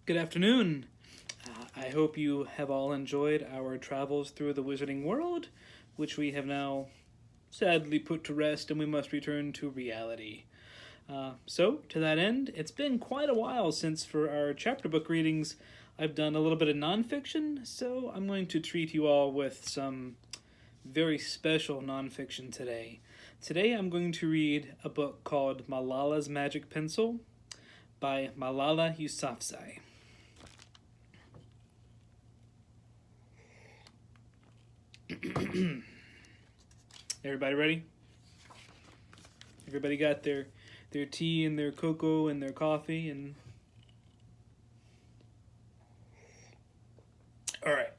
Good afternoon. I hope you have all enjoyed our travels through the wizarding world, which we have now sadly put to rest and we must return to reality. So, to that end, it's been quite a while since for our chapter book readings I've done a little bit of nonfiction, so I'm going to treat you all with some very special nonfiction today. Today I'm going to read a book called Malala's Magic Pencil by Malala Yousafzai. Everybody ready? Everybody got their tea and their cocoa and their coffee and all right.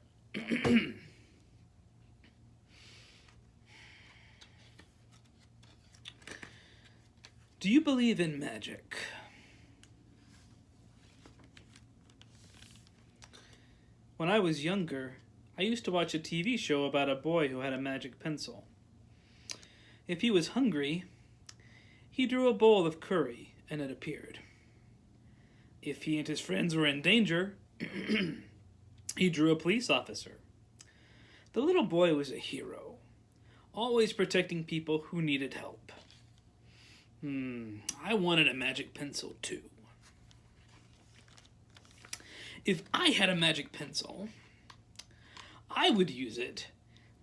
Do you believe in magic? When I was younger, I used to watch a TV show about a boy who had a magic pencil. If he was hungry, he drew a bowl of curry and it appeared. If he and his friends were in danger, he drew a police officer. The little boy was a hero, always protecting people who needed help. I wanted a magic pencil too. If I had a magic pencil, I would use it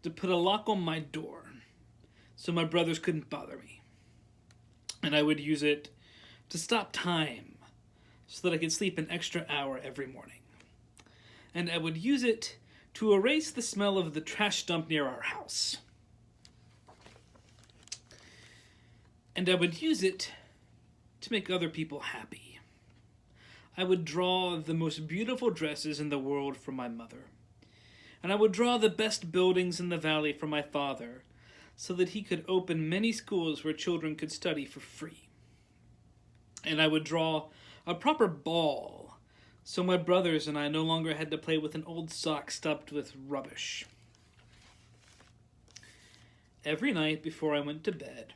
to put a lock on my door so my brothers couldn't bother me. And I would use it to stop time so that I could sleep an extra hour every morning. And I would use it to erase the smell of the trash dump near our house. And I would use it to make other people happy. I would draw the most beautiful dresses in the world for my mother. And I would draw the best buildings in the valley for my father so that he could open many schools where children could study for free. And I would draw a proper ball so my brothers and I no longer had to play with an old sock stuffed with rubbish. Every night before I went to bed,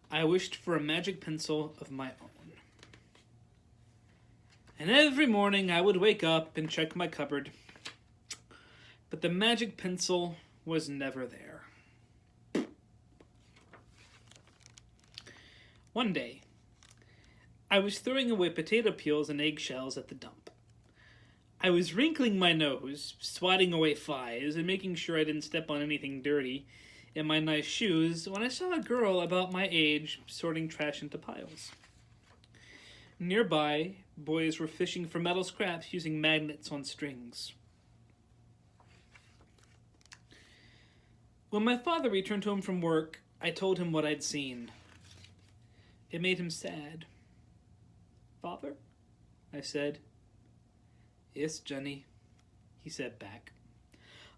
I wished for a magic pencil of my own. And every morning I would wake up and check my cupboard, but the magic pencil was never there. One day, I was throwing away potato peels and eggshells at the dump. I was wrinkling my nose, swatting away flies, and making sure I didn't step on anything dirty in my nice shoes when I saw a girl about my age sorting trash into piles. Nearby, boys were fishing for metal scraps using magnets on strings. When my father returned home from work, I told him what I'd seen. It made him sad. "Father?" I said. "Yes, Johnny," he said back.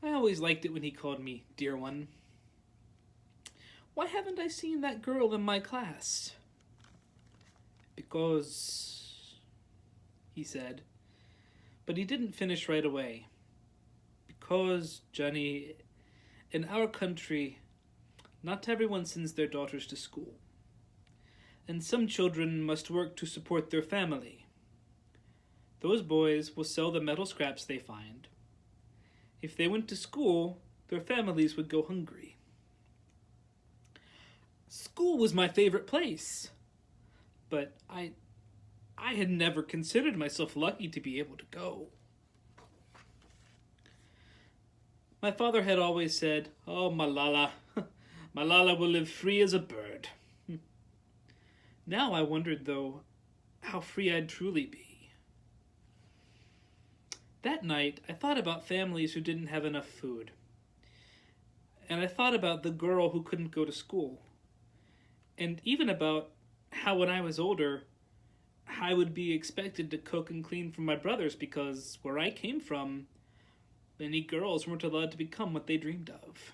I always liked it when he called me dear one. "Why haven't I seen that girl in my class?" "Because," he said, but he didn't finish right away. "Because, Johnny, in our country, not everyone sends their daughters to school, and some children must work to support their family. Those boys will sell the metal scraps they find. If they went to school, their families would go hungry." School was my favorite place, but I had never considered myself lucky to be able to go. My father had always said, "Oh, Malala, Malala will live free as a bird." Now I wondered, though, how free I'd truly be. That night, I thought about families who didn't have enough food. And I thought about the girl who couldn't go to school. And even about how when I was older, I would be expected to cook and clean for my brothers because where I came from, many girls weren't allowed to become what they dreamed of.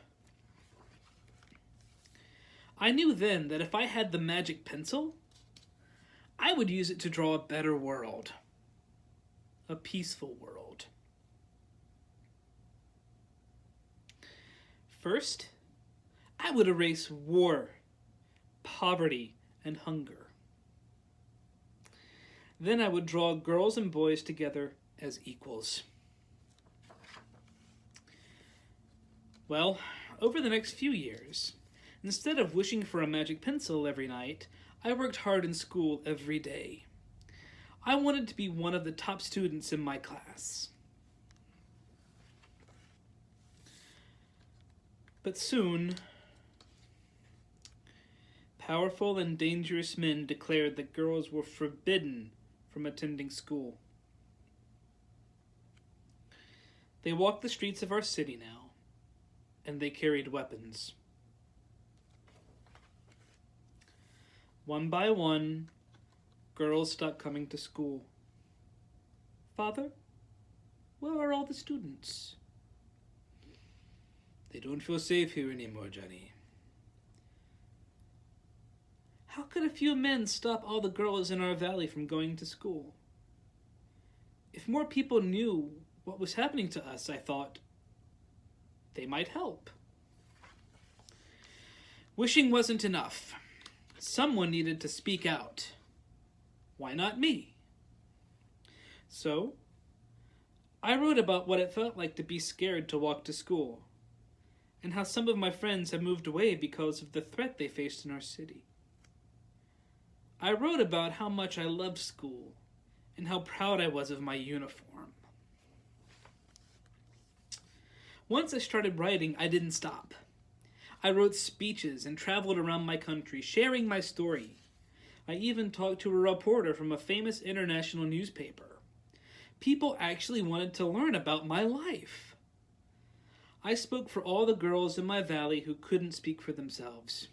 I knew then that if I had the magic pencil, I would use it to draw a better world. A peaceful world. First, I would erase war, poverty, and hunger. Then I would draw girls and boys together as equals. Well, over the next few years, instead of wishing for a magic pencil every night, I worked hard in school every day. I wanted to be one of the top students in my class. But soon, powerful and dangerous men declared that girls were forbidden from attending school. They walked the streets of our city now, and they carried weapons. One by one, girls stopped coming to school. Father, where are all the students? They don't feel safe here anymore, Johnny. How could a few men stop all the girls in our valley from going to school? If more people knew what was happening to us, I thought, they might help. Wishing wasn't enough. Someone needed to speak out. Why not me? So, I wrote about what it felt like to be scared to walk to school, and how some of my friends had moved away because of the threat they faced in our city. I wrote about how much I loved school, and how proud I was of my uniform. Once I started writing, I didn't stop. I wrote speeches and traveled around my country, sharing my story. I even talked to a reporter from a famous international newspaper. People actually wanted to learn about my life. I spoke for all the girls in my valley who couldn't speak for themselves.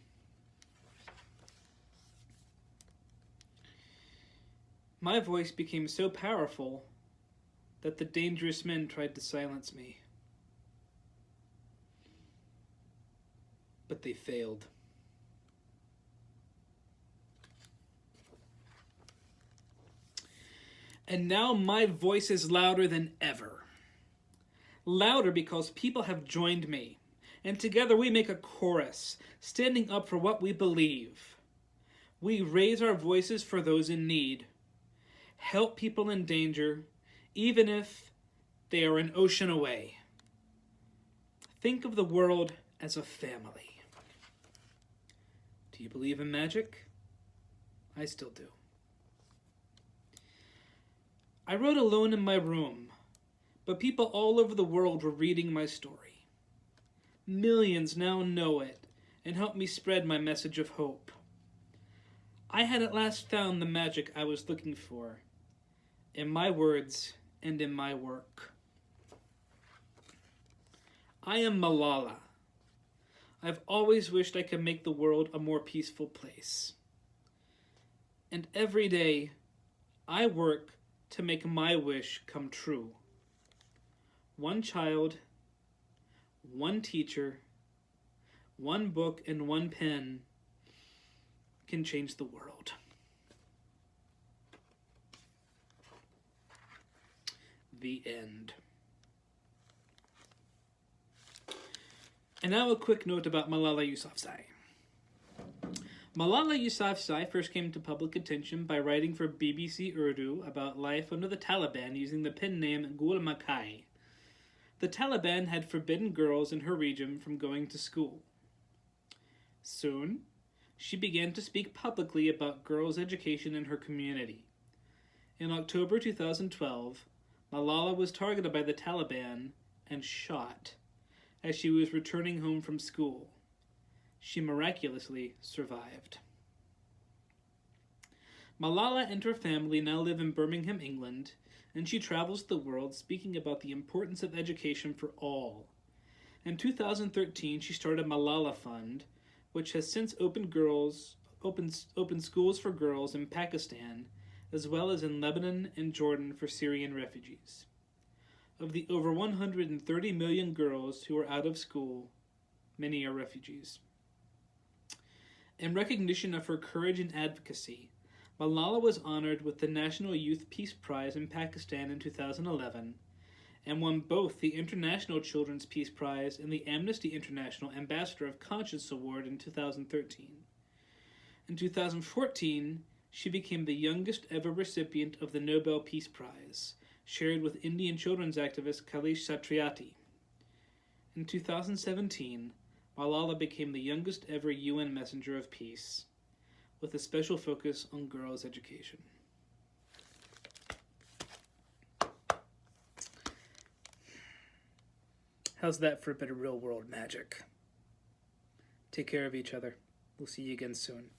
My voice became so powerful that the dangerous men tried to silence me. But they failed. And now my voice is louder than ever. Louder because people have joined me, and together we make a chorus, standing up for what we believe. We raise our voices for those in need, help people in danger, even if they are an ocean away. Think of the world as a family. Do you believe in magic? I still do. I wrote alone in my room, but people all over the world were reading my story. Millions now know it and help me spread my message of hope. I had at last found the magic I was looking for, in my words and in my work. I am Malala. I've always wished I could make the world a more peaceful place. And every day, I work to make my wish come true. One child, one teacher, one book, and one pen can change the world. The end. And now a quick note about Malala Yousafzai. Malala Yousafzai first came to public attention by writing for BBC Urdu about life under the Taliban using the pen name Gul Makai. The Taliban had forbidden girls in her region from going to school. Soon, she began to speak publicly about girls' education in her community. In October 2012, Malala was targeted by the Taliban and shot as she was returning home from school. She miraculously survived. Malala and her family now live in Birmingham, England, and she travels the world speaking about the importance of education for all. In 2013, she started Malala Fund, which has since opened schools for girls in Pakistan, as well as in Lebanon and Jordan for Syrian refugees. Of the over 130 million girls who are out of school, many are refugees. In recognition of her courage and advocacy, Malala was honored with the National Youth Peace Prize in Pakistan in 2011 and won both the International Children's Peace Prize and the Amnesty International Ambassador of Conscience Award in 2013. In 2014, She became the youngest ever recipient of the Nobel Peace Prize, shared with Indian children's activist Kailash Satyarthi. In 2017, Malala became the youngest ever UN Messenger of Peace, with a special focus on girls' education. How's that for a bit of real-world magic? Take care of each other. We'll see you again soon.